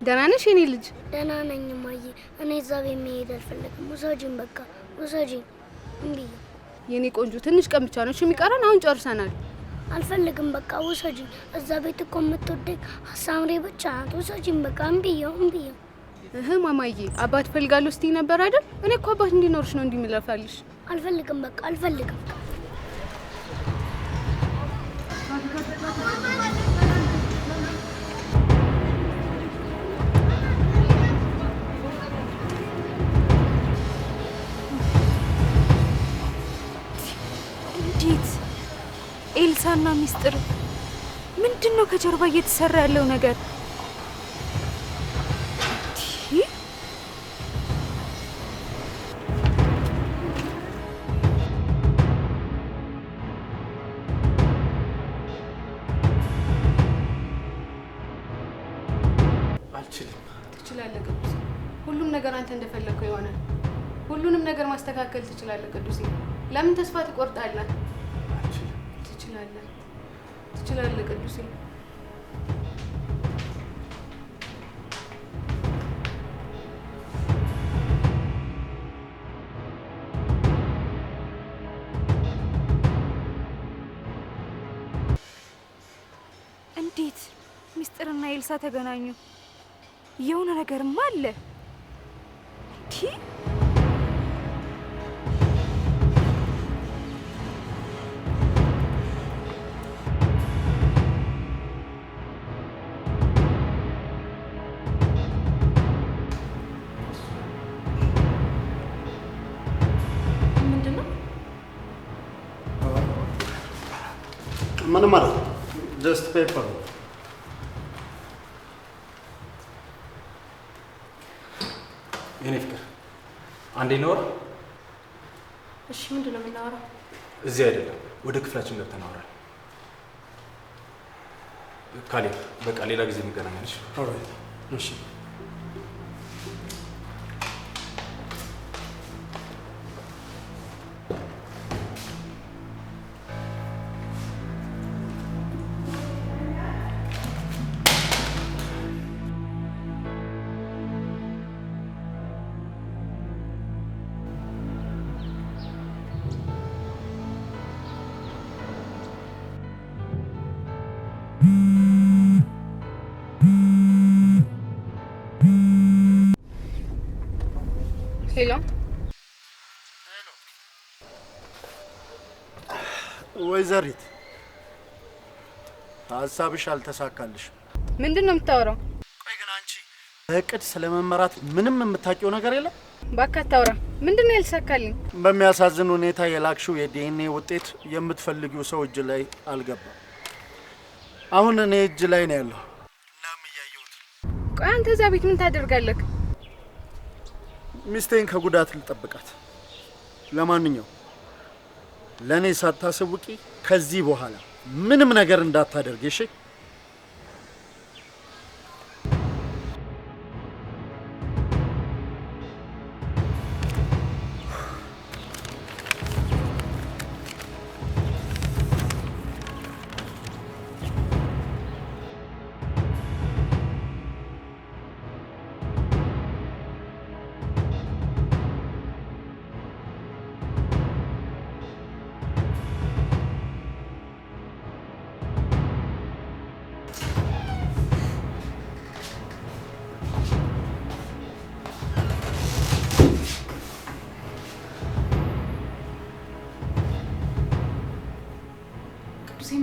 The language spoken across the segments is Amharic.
ደህና ነሽ የኔ ልጅ? ደህና ነኝ እማዬ። እኔ እዛ ቤት መሄድ አልፈለግም። ውሰጂኝ በቃ ውሰጂኝ። እምቢ። የኔ ቆንጆ ትንሽ ቀን ብቻ ነው የሚቀረን። አሁን ጨርሰናል። አልፈልግም በቃ ውሰጂኝ። እዛ ቤት እኮ የምትወደኝ ሳምሬ ብቻ ናት። ውሰጂኝ በቃ እምቢየው እምቢየው። ማማዬ አባት ፈልጋለሁ ስትይ ነበር አይደል? እኔ እኮ አባት እንዲኖርሽ ነው እንዲምለፋልሽ። አልፈልግም በቃ አልፈልግም። እንዴት ኤልሳና ሚስጥር ምንድነው ከጀርባ እየተሰራ ያለው ነገር? ሁሉም ነገር አንተ እንደፈለከው ይሆናል። ሁሉንም ነገር ማስተካከል ትችላለህ ቅዱሴ። ለምን ተስፋ ትቆርጣለህ? ትችላለህ ቅዱሴ። እንዴት ሚስጥርና ኤልሳ ተገናኙ? የሆነ ነገርማ አለ። ምንድነው? ምን ማለት ነው? ጀስት ፔፐር ነው። የኔ ፍቅር አንዴ ነው። እሺ ምንድነው የምናወራው? እዚህ አይደለም፣ ወደ ክፍላችን ገብተን እናወራለን። ካሌብ በቃ ሌላ ጊዜ እንገናኛለን። ኦልራይት እሺ። ሄሎ ወይዘሪት፣ ሀሳብሽ አልተሳካልሽም። ምንድን ነው የምታወራው? ቆይ ግን አንቺ በእቅድ ስለመመራት ምንም የምታውቂው ነገር የለም? እባክህ አታውራ። ምንድን ነው ያልተሳካልኝ? በሚያሳዝን ሁኔታ የላክሽው የዲኤንኤ ውጤት የምትፈልጊው ሰው እጅ ላይ አልገባም። አሁን እኔ እጅ ላይ ነው ያለው። እናም እያየሁት። ቆይ አንተ እዛ ቤት ምን ታደርጋለህ? ሚስቴን ከጉዳት ልጠብቃት። ለማንኛውም ለእኔ ሳታስውቂ ከዚህ በኋላ ምንም ነገር እንዳታደርግ እሺ?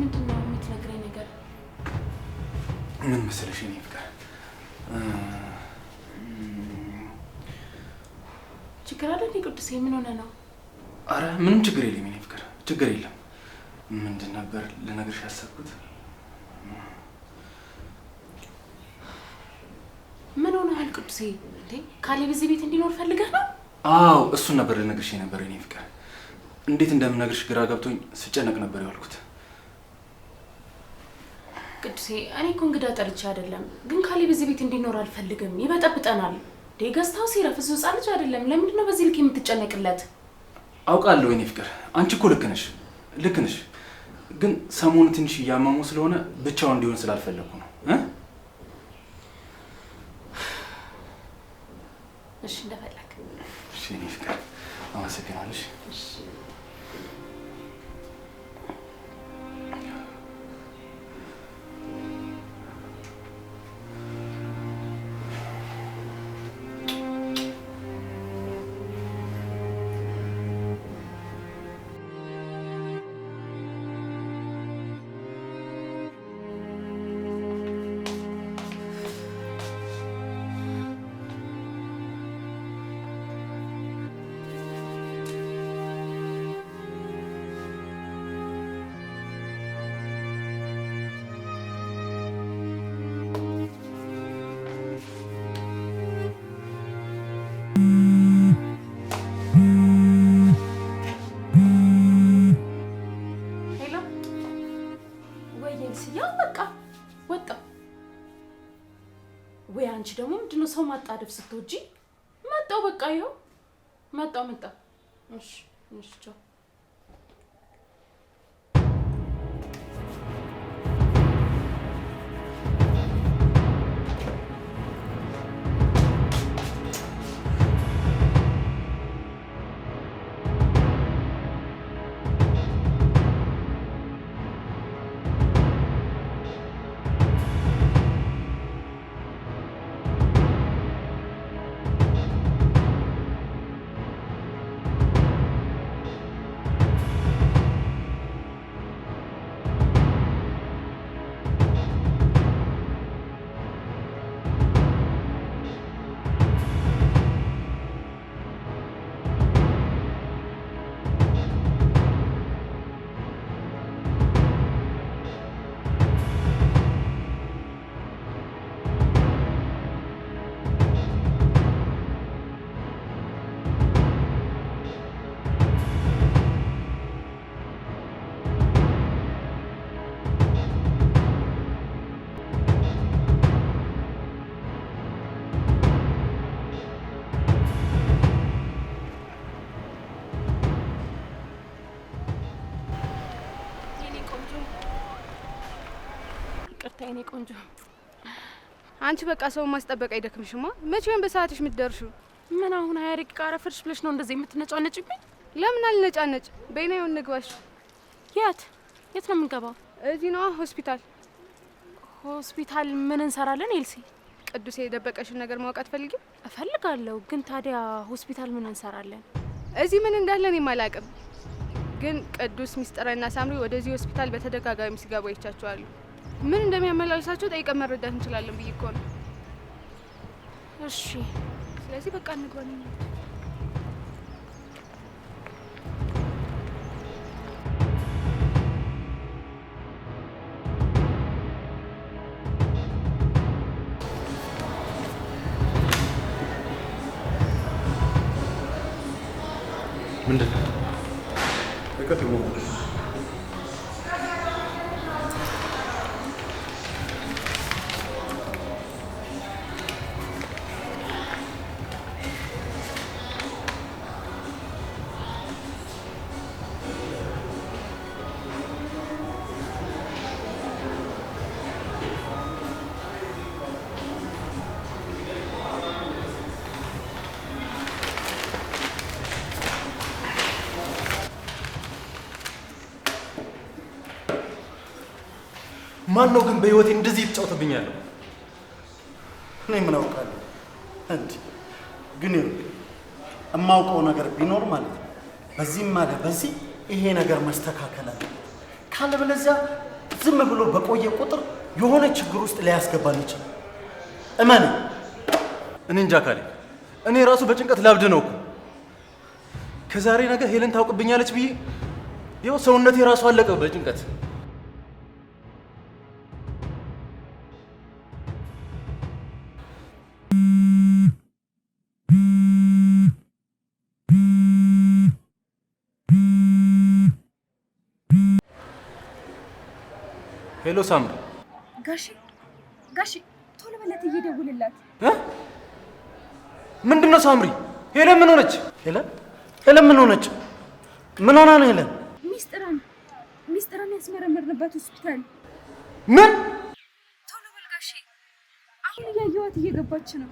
ምንድን ነው የምትነግረኝ ነገር? ምን መሰለሽ የኔ ፍቅር፣ ችግር አለ እንዴ ቅዱሴ? ምን ሆነ ነው? አረ ምንም ችግር የለም የኔ ፍቅር፣ ችግር የለም። ምንድን ነበር ልነግርሽ ያሰብኩት? ምን ሆነሃል ቅዱሴ? እንዴ ካሌብ እዚህ ቤት እንዲኖር ፈልገህ ነው? አዎ እሱን ነበር ልነግርሽ የነበረው የኔ ፍቅር። እንዴት እንደምነግርሽ ግራ ገብቶኝ ስጨነቅ ነበር ያልኩት። ቅዱሴ እኔ እኮ እንግዳ ጠርቼ አይደለም፣ ግን ካሌብ እዚህ ቤት እንዲኖር አልፈልግም። ይበጠብጠናል። ደጋስታው ሲረፍ እሱ ሕፃን ልጅ አይደለም። ለምንድን ነው በዚህ ልክ የምትጨነቅለት? አውቃለሁ የኔ ፍቅር፣ አንቺ እኮ ልክ ነሽ። ግን ሰሞኑ ትንሽ እያመሙ ስለሆነ ብቻውን እንዲሆን ስላልፈለኩ ነው። እሺ እንደፈለክ። እሺ እኔ ፍቅር አመሰግናለሁ። እሺ አንቺ ደግሞ ምንድነው ሰው ማጣደፍ ስትወጂ? መጣው በቃ ይኸው መጣ። እሺ ቻው። የኔ ቆንጆ አንቺ በቃ ሰው ማስጠበቅ አይደክምሽማ? መቼም በሰዓትሽ የምትደርሺው። ምን አሁን 20 ደቂቃ አረፈድሽ ብለሽ ነው እንደዚህ የምትነጫነጭብኝ? ለምን አልነጫነጭ? በእኔ ይሁን ንግባሽ። የት ነው የምንገባው? እዚህ ነው ሆስፒታል። ሆስፒታል ምን እንሰራለን ኤልሲ? ቅዱስ የደበቀሽን ነገር ማወቅ አትፈልጊም? እፈልጋለሁ፣ ግን ታዲያ ሆስፒታል ምን እንሰራለን? እዚህ ምን እንዳለ እኔም አላውቅም፣ ግን ቅዱስ ሚስጥርና ሳምሪ ወደዚህ ሆስፒታል በተደጋጋሚ ሲገቡ አይቻቸዋለሁ። ምን እንደሚያመላልሳቸው ጠይቀን መረዳት እንችላለን ብዬ እኮ ነው። እሺ ስለዚህ በቃ እንግባ። ምንድን ነው? ማን ነው ግን በህይወቴ እንደዚህ ይጫወትብኛል? እኔ ምን አውቃለሁ? እንዴ ግን የማውቀው ነገር ቢኖር ማለት ነው በዚህም ማለት በዚህ ይሄ ነገር መስተካከል አለ። ካለበለዚያ ዝም ብሎ በቆየ ቁጥር የሆነ ችግር ውስጥ ሊያስገባን ይችላል። እመን። እኔ እንጃ ካሌ፣ እኔ ራሱ በጭንቀት ላብድ ነው እኮ። ከዛሬ ነገ ሄለን ታውቅብኛለች ብዬ ይኸው ሰውነቴ ራሱ አለቀ በጭንቀት። ሄሎ ሳምሪ። ጋሺ ቶሎ በለት እየደውልላት። ምንድነው ሳምሪ? ሄለን ምን ሆነች? ሄለን ምን ሆነች? ምን ሆና ነው ሄለን? ሚስጥራን ያስመረመርንበት ሆስፒታል። ምን? ቶሎ በል ጋሺ፣ አሁን እያየኋት እየገባች ነው።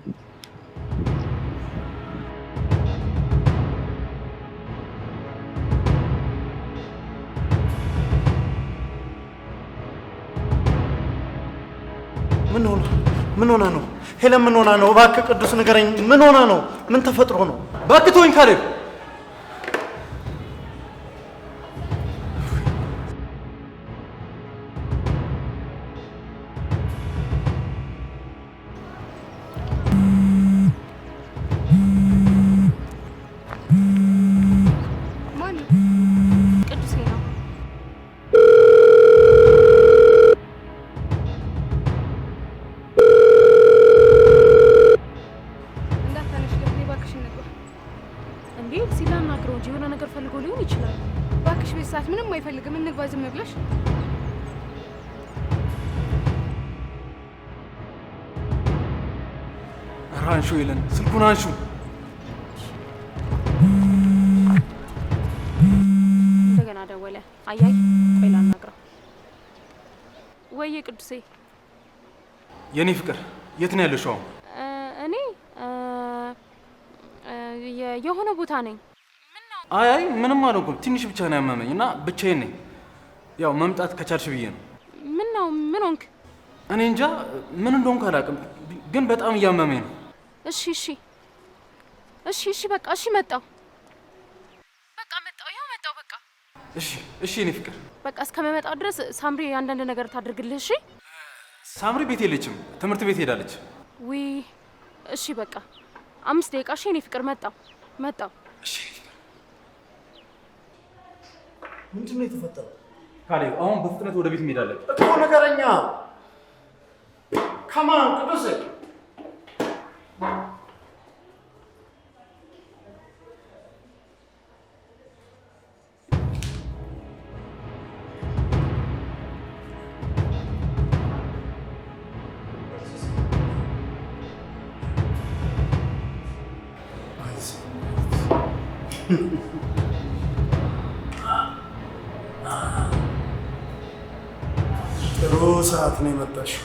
ምን ሆና ነው ሄለን? ምን ሆና ነው? እባክህ ቅዱስ ንገረኝ። ምን ሆና ነው? ምን ተፈጥሮ ነው? እባክህ ተወኝ ካሌብ። ምንም አይፈልግም። እንግባ ዝም ብለሽ። አንሹ ሄለን፣ ስልኩን አንሹ። እንደገና ደወለ። አያይ ቆይ ላናግረው። ወይዬ ቅዱሴ። የኔ ፍቅር የት ነው ያለሽው አሁን? እኔ የሆነ ቦታ ነኝ። አይ ምንም አልሆንኩም። ትንሽ ብቻ ነው ያመመኝ እና ብቻዬን ነኝ። ያው መምጣት ከቻልሽ ብዬ ነው። ምን ነው? ምን ሆንክ? እኔ እንጃ ምን እንደሆንኩ አላውቅም፣ ግን በጣም እያመመኝ ነው። እሺ በቃ እሺ፣ መጣሁ። ይኸው መጣሁ። በቃ እሺ የኔ ፍቅር። በቃ እስከመመጣው ድረስ ሳምሪ አንዳንድ ነገር ታድርግልህ። እሺ። ሳምሪ ቤት የለችም፣ ትምህርት ቤት ሄዳለች። ውይ እሺ በቃ 5 ደቂቃ። እሺ የኔ ፍቅር፣ መጣሁ። እሺ ምንድን ነው የተፈጠረው? ካሌብ አሁን በፍጥነት ወደ ቤት መሄድ አለብን እኮ ነገረኛ። ከማን ቅዱስ? ጥሩ ሰዓት ነው የመጣሽው።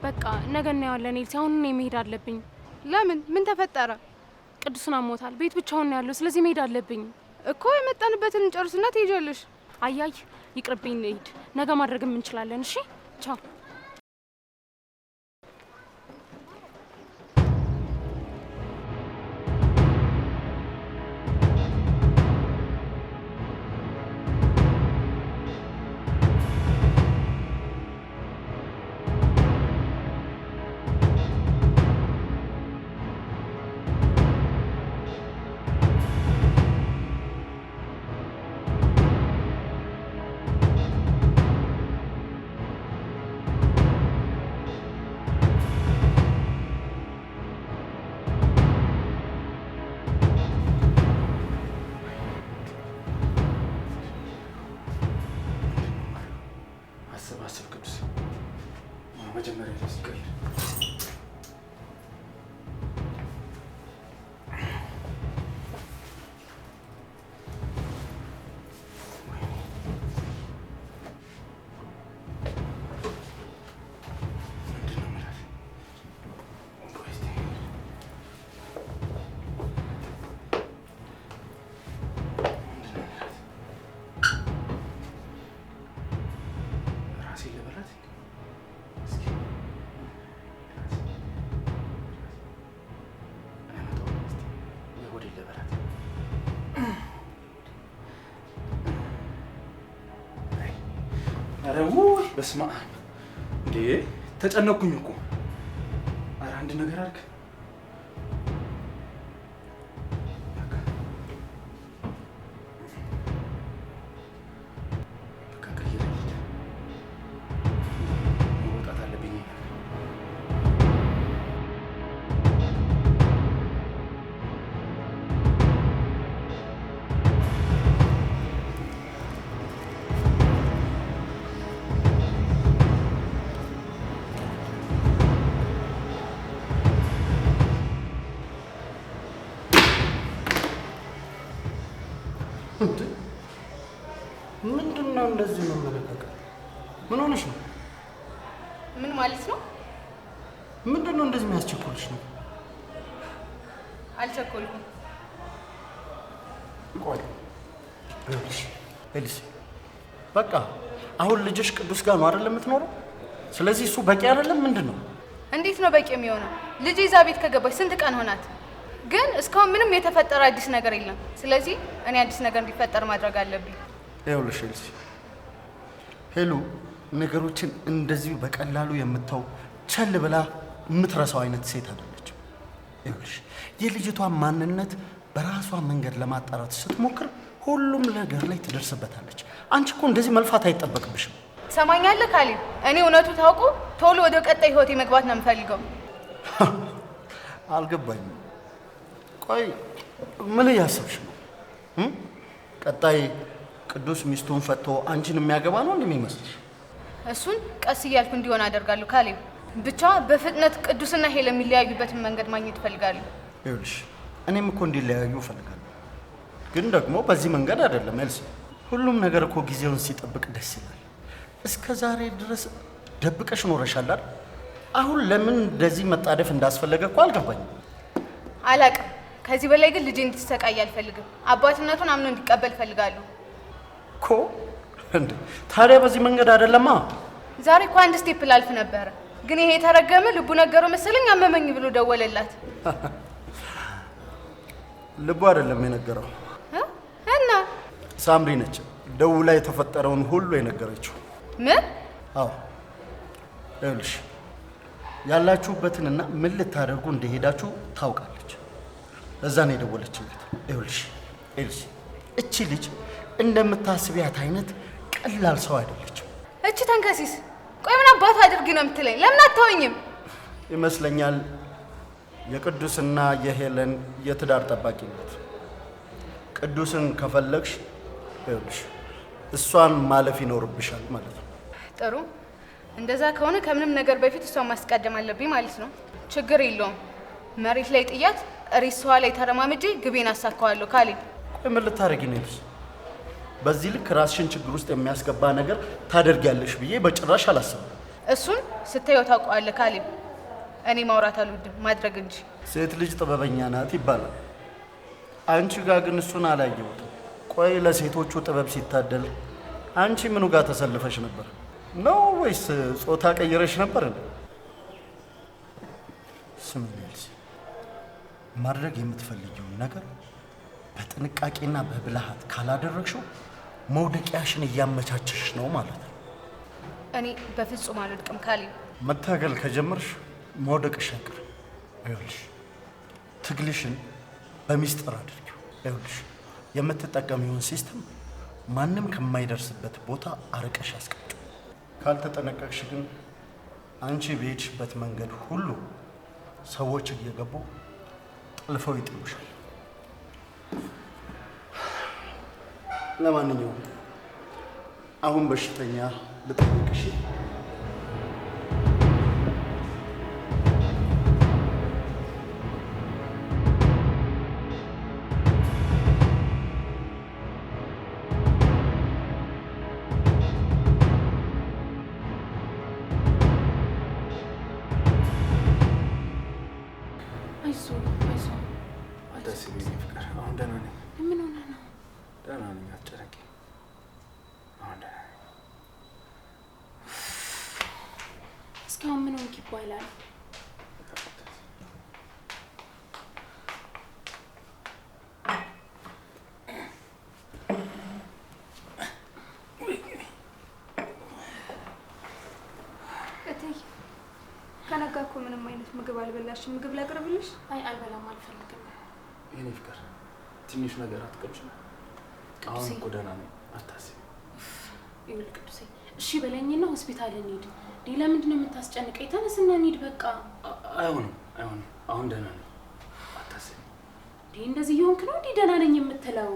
በቃ ነገ እናየዋለን። ኤልሲ አሁን እኔ መሄድ አለብኝ። ለምን? ምን ተፈጠረ? ቅዱስን አሞታል። ቤት ብቻውን ነው ያለው። ስለዚህ መሄድ አለብኝ እኮ። የመጣንበትን እንጨርስና ትሄጃለሽ። አያይ ይቅርብኝ፣ እንሂድ። ነገ ማድረግም እንችላለን። እሺ ቻው። አስብ ቅዱስ፣ መጀመሪያ ልብስ ቀይር። ኧረ ውይ በስመ አብ እንዴ! ተጨነኩኝ እኮ። ኧረ አንድ ነገር አድርግ። በቃ ቀይረኝ። መውጣት አለብኝ። ምንድን ነው እንደዚህ መመለከት? ምን ሆነሽ ነው? ምን ማለት ነው? ምንድን ነው እንደዚህ የሚያስቸኩልሽ ነው? አልቸኮልኩም። ቆይ ኤልሲ፣ በቃ አሁን ልጅሽ ቅዱስ ጋር ነው አይደል የምትኖረው? ስለዚህ እሱ በቂ አይደለም? ምንድን ነው? እንዴት ነው በቂ የሚሆነው? ልጅ እዛ ቤት ከገባች ስንት ቀን ሆናት? ግን እስካሁን ምንም የተፈጠረ አዲስ ነገር የለም። ስለዚህ እኔ አዲስ ነገር እንዲፈጠር ማድረግ አለብኝ። ይኸውልሽ ኤልሲ፣ ሄሉ ነገሮችን እንደዚህ በቀላሉ የምታው ቸል ብላ የምትረሳው አይነት ሴት አይደለችም። ይኸውልሽ የልጅቷን ማንነት በራሷ መንገድ ለማጣራት ስትሞክር ሁሉም ነገር ላይ ትደርስበታለች። አንቺ እኮ እንደዚህ መልፋት አይጠበቅብሽም። ሰማኛለህ ካሌብ፣ እኔ እውነቱ ታውቆ ቶሎ ወደ ቀጣይ ህይወቴ መግባት ነው የምፈልገው። አልገባኝም። ቆይ ምን እያሰብሽ ነው? ቀጣይ ቅዱስ ሚስቱን ፈቶ አንቺን የሚያገባ ነው እንደሚመስልሽ? እሱን ቀስ እያልኩ እንዲሆን አደርጋለሁ ካሌብ። ብቻ በፍጥነት ቅዱስና ሄለን የሚለያዩበትን መንገድ ማግኘት እፈልጋለሁ። ይኸውልሽ እኔም እኮ እንዲለያዩ እፈልጋለሁ፣ ግን ደግሞ በዚህ መንገድ አይደለም ኤልሲ። ሁሉም ነገር እኮ ጊዜውን ሲጠብቅ ደስ ይላል። እስከ ዛሬ ድረስ ደብቀሽ ኖረሻል አይደል? አሁን ለምን እንደዚህ መጣደፍ እንዳስፈለገ እኮ አልገባኝም። አላቅም። ከዚህ በላይ ግን ልጄ እንድትሰቃይ አልፈልግም። አባትነቱን አምኖ እንዲቀበል እፈልጋለሁ እኮ። እንዴ ታዲያ በዚህ መንገድ አይደለማ። ዛሬ እኮ አንድ ስቴፕ ላልፍ ነበረ፣ ግን ይሄ የተረገመ ልቡ ነገረው መሰለኝ አመመኝ ብሎ ደወለላት። ልቡ አይደለም የነገረው እና ሳምሪ ነች ደውላ የተፈጠረውን ሁሉ የነገረችው። ምን? አዎ ይኸውልሽ ያላችሁበትንና ምን ልታደርጉ እንደሄዳችሁ ታውቃለች። ለዛ ነው የደወለችለት። ይኸውልሽ ኤልሲ፣ እቺ ልጅ እንደምታስቢያት አይነት ቀላል ሰው አይደለችም። እቺ ተንከሲስ፣ ቆይ ምን አባት አድርጊ ነው የምትለኝ? ለምን አታወኝም? ይመስለኛል የቅዱስና የሄለን የትዳር ጠባቂ ናት። ቅዱስን ከፈለግሽ ይኸውልሽ እሷን ማለፍ ይኖርብሻል ማለት ነው። ጥሩ፣ እንደዛ ከሆነ ከምንም ነገር በፊት እሷን ማስቀደም አለብኝ ማለት ነው። ችግር የለውም። መሬት ላይ ጥያት ሬሳዋ ላይ ተረማምጄ ግቤን አሳካዋለሁ። ካሌብ፣ ቆይ ምን ልታደርጊ ነው? በዚህ ልክ ራስሽን ችግር ውስጥ የሚያስገባ ነገር ታደርጊያለሽ ብዬ በጭራሽ አላስብም። እሱን ስታየው ታውቀዋለህ ካሌብ። እኔ ማውራት አልወድም ማድረግ እንጂ። ሴት ልጅ ጥበበኛ ናት ይባላል። አንቺ ጋር ግን እሱን አላየሁትም። ቆይ ለሴቶቹ ጥበብ ሲታደል አንቺ ምኑ ጋር ተሰልፈሽ ነበር ነው ወይስ ጾታ ቀይረሽ ነበር? ስሚኝ ኤልሲ፣ ማድረግ የምትፈልጊውን ነገር በጥንቃቄና በብልሃት ካላደረግሽው መውደቂያሽን እያመቻቸሽ ነው ማለት ነው። እኔ በፍጹም አልወድቅም ካሌብ። መታገል ከጀመርሽ መውደቅሽ አይቀርም። ይኸውልሽ ትግልሽን በሚስጥር አድርጊው። ይኸውልሽ የምትጠቀሚውን ሲስተም ማንም ከማይደርስበት ቦታ አርቀሽ አስቀምጪ። ካልተጠነቀቅሽ ግን አንቺ በሄድሽበት መንገድ ሁሉ ሰዎች እየገቡ ጥልፈው ይጥሉሻል። ለማንኛውም አሁን በሽተኛ ልጠይቅሽ። እስካሁን ምን ሆንክ ይባላል? እትዬ ከነጋ እኮ ምንም አይነት ምግብ አልበላሽም። ምግብ ላቅርብልሽ? አይ አልበላም፣ አልፈልግም። የኔ ፍቅር ትንሽ ነገር አትቀምጪም? አሁን እኮ ደህና ነኝ፣ አታስቢ። ይኸውልህ ቅዱሴ፣ እሺ በለኝና ሆስፒታል እንሂድ። ሌላ ምንድን ነው የምታስጨንቀኝ? ተነስና እንሂድ በቃ። አይሆንም፣ አሁን ደህና ነኝ፣ አታስቢ። እንደዚህ እየሆንክ ነው እንዲህ ደህና ነኝ የምትለው?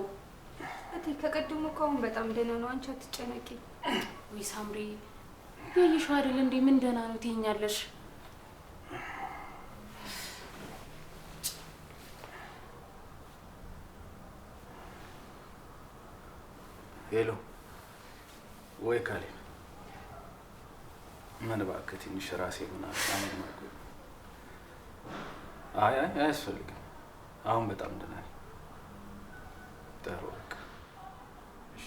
እትዬ ከቀድሞ እኮ አሁን በጣም ደህና ነው። አንቺ አትጨነቂ። ወይ ሳምሪ፣ ያየሽው አይደል እንዴ? ምን ደህና ነው ትይኛለሽ? ሄሎ ወይ ካሌብ፣ ምን እባክህ ትንሽ ራሴ ምናምን አመመኝ። አይ አያስፈልግም፣ አሁን በጣም ደህና ነኝ። ጥሩ በቃ እሺ።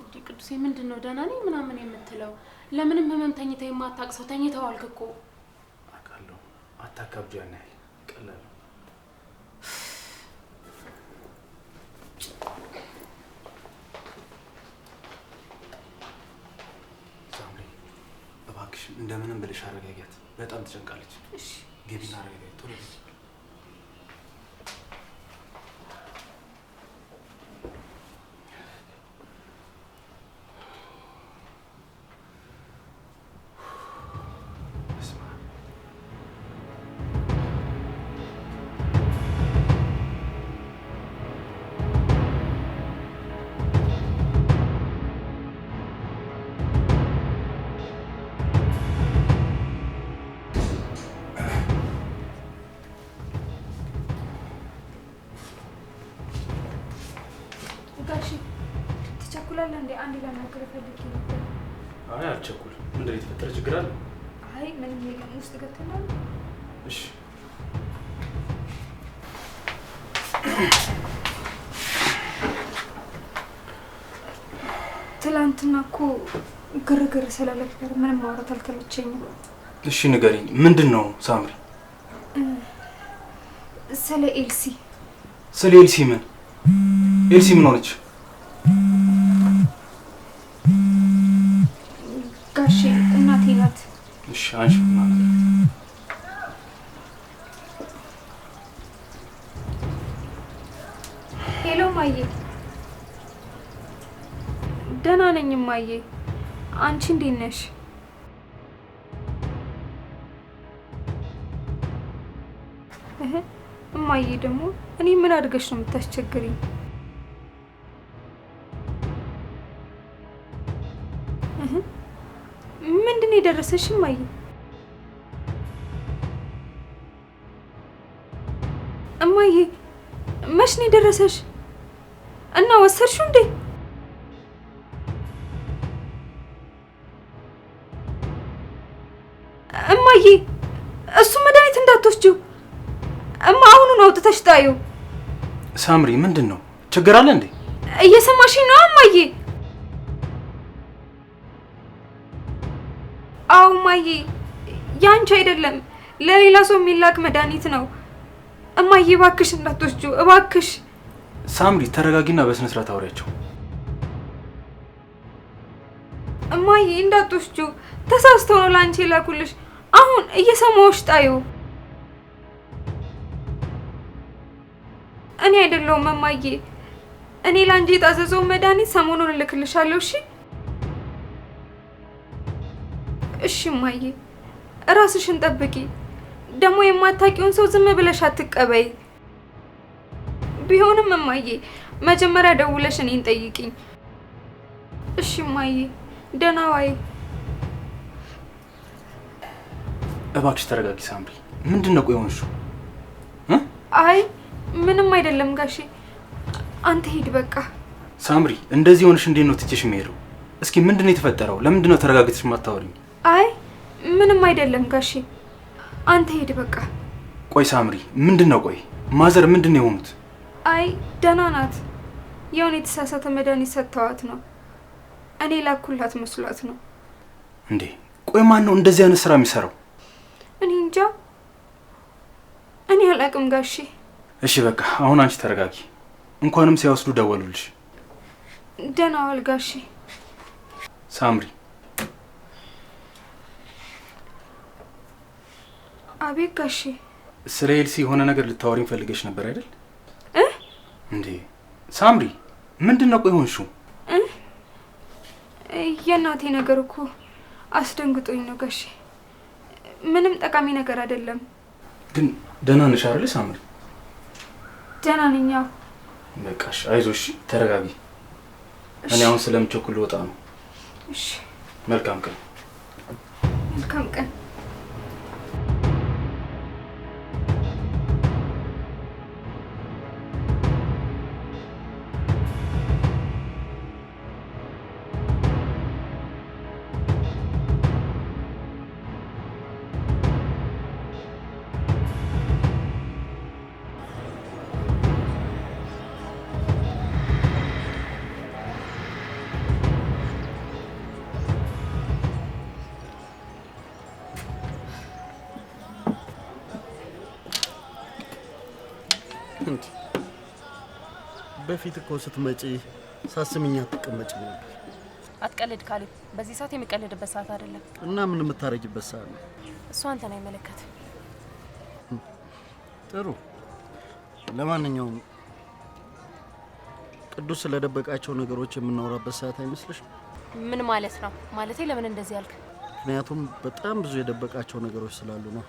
እንዴ ቅዱሴ ምንድን ነው ደህና ነኝ ምናምን የምትለው? ለምንም ህመም ተኝተህ የማታውቅ ሰው ተኝተዋል እኮ። አውቃለሁ። አታካብጂ ያን ያህል ቀላል ነው። ሳምሪ እባክሽ እንደምንም ብለሽ አረጋጊያት። በጣም ትጨንቃለች። እሺ ግቢና አረጋጊያት ቶሎ ግቢ። ጋሺ ትቸኩላለህ እንዴ? አንዴ ላናግርህ ፈልጌ ነበር። አይ አልቸኩልም። ምንድን ነው የተፈጠረ ችግር አለ? አይ ምንም የለም። ውስጥ ገብተናል። እሺ ትላንትና እኮ ግርግር ስለነበር ምንም ማውራት አልተመቸኝም። እሺ ንገሪኝ። ምንድን ነው ሳምሪ? ስለ ኤልሲ። ስለ ኤልሲ ምን? ኤልሲ ምን ሆነች? ጋሼ እናቴ ናት። እሺ አንቺ ማለት ሄሎ ማዬ። ደህና ነኝ ማዬ። አንቺ እንዴት ነሽ? እማዬ ደግሞ እኔ ምን አድርገሽ ነው የምታስቸግሪኝ? ምንድን ነው የደረሰሽ እማዬ? እማዬ መች ነው የደረሰሽ? እና ወሰድሽው እንዴ? እማዬ እሱ መድኃኒት እንዳትወስጂው እማ፣ አሁኑን አውጥተሽ ጣዩ። ሳምሪ ምንድን ነው ችግር አለ እንዴ? እየሰማሽኝ ነው እማዬ? አዎ እማዬ፣ ያንቺ አይደለም ለሌላ ሰው የሚላክ መድኃኒት ነው። እማዬ እባክሽ እንዳትወስጂው እባክሽ። ሳምሪ ተረጋጊና በስነ ስርዓት አውሪያቸው። እማዬ እንዳትወስጂው፣ ተሳስተው ነው ላንቺ የላኩልሽ። አሁን እየሰማሁሽ ጣዩ። እኔ አይደለሁም እማዬ፣ እኔ ላንቺ የታዘዘው መድኃኒት ሰሞኑን እልክልሻለሁ። እሺ እሺ እማዬ፣ እራስሽን ጠብቂ። ደግሞ የማታውቂውን ሰው ዝም ብለሽ አትቀበይ። ቢሆንም እማዬ መጀመሪያ ደውለሽ እኔን ጠይቂኝ። እሺ እማዬ፣ ደህና ዋይ። እባክሽ ተረጋጊ ሳምሪ። ምንድን ነው ቆይ ሆንሽው? አይ ምንም አይደለም ጋሼ፣ አንተ ሂድ በቃ። ሳምሪ እንደዚህ ሆነሽ እንዴት ነው ትቼሽ የምሄደው? እስኪ ምንድን ነው የተፈጠረው? ለምንድን ነው ተረጋግተሽ የማታወሪኝ? አይ ምንም አይደለም ጋሼ፣ አንተ ሂድ በቃ። ቆይ ሳምሪ ምንድን ነው? ቆይ ማዘር ምንድን ነው የሆኑት? አይ ደህና ናት። የሆነ የተሳሳተ መድኃኒት ሰጥተዋት ነው። እኔ ላኩላት መስሏት ነው። እንዴ ቆይ ማን ነው እንደዚህ አይነት ስራ የሚሰራው? እኔ እንጃ፣ እኔ አላቅም ጋሼ። እሺ በቃ አሁን አንቺ ተረጋጊ። እንኳንም ሲያወስዱ ደወሉልሽ። ደህና ዋል ጋሼ። ሳምሪ አቤት ጋሼ። ስለ ኤልሲ የሆነ ነገር ልታወሪኝ ፈልገሽ ነበር አይደል? እንዴ ሳምሪ ምንድን ነው ቆይ ሆንሽው? የእናቴ ነገር እኮ አስደንግጦኝ ነው ጋሼ። ምንም ጠቃሚ ነገር አይደለም። ግን ደህና ነሽ አይደል ሳምሪ? ደህና ነኝ። ያው በቃሽ፣ አይዞሽ፣ ተረጋጊ። እኔ አሁን ስለምቸኩል ልወጣ ነው። እሺ መልካም ቀን። መልካም ቀን። እንዴ በፊት እኮ ስትመጪ ሳስምኝ አትቀመጪ ነበር። አትቀልድ ካሌብ፣ በዚህ ሰዓት የሚቀልድበት ሰዓት አይደለም። እና ምን የምታረጊበት ሰዓት ነው? እሱ አንተን አይመለከትም። ጥሩ። ለማንኛውም ቅዱስ ስለደበቃቸው ነገሮች የምናወራበት ሰዓት አይመስልሽም? ምን ማለት ነው? ማለቴ ለምን እንደዚህ ያልክ? ምክንያቱም በጣም ብዙ የደበቃቸው ነገሮች ስላሉ ነው።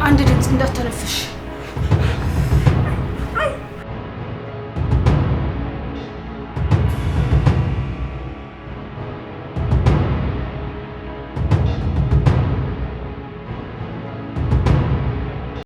አንድ ድምፅ እንዳትተነፍሽ።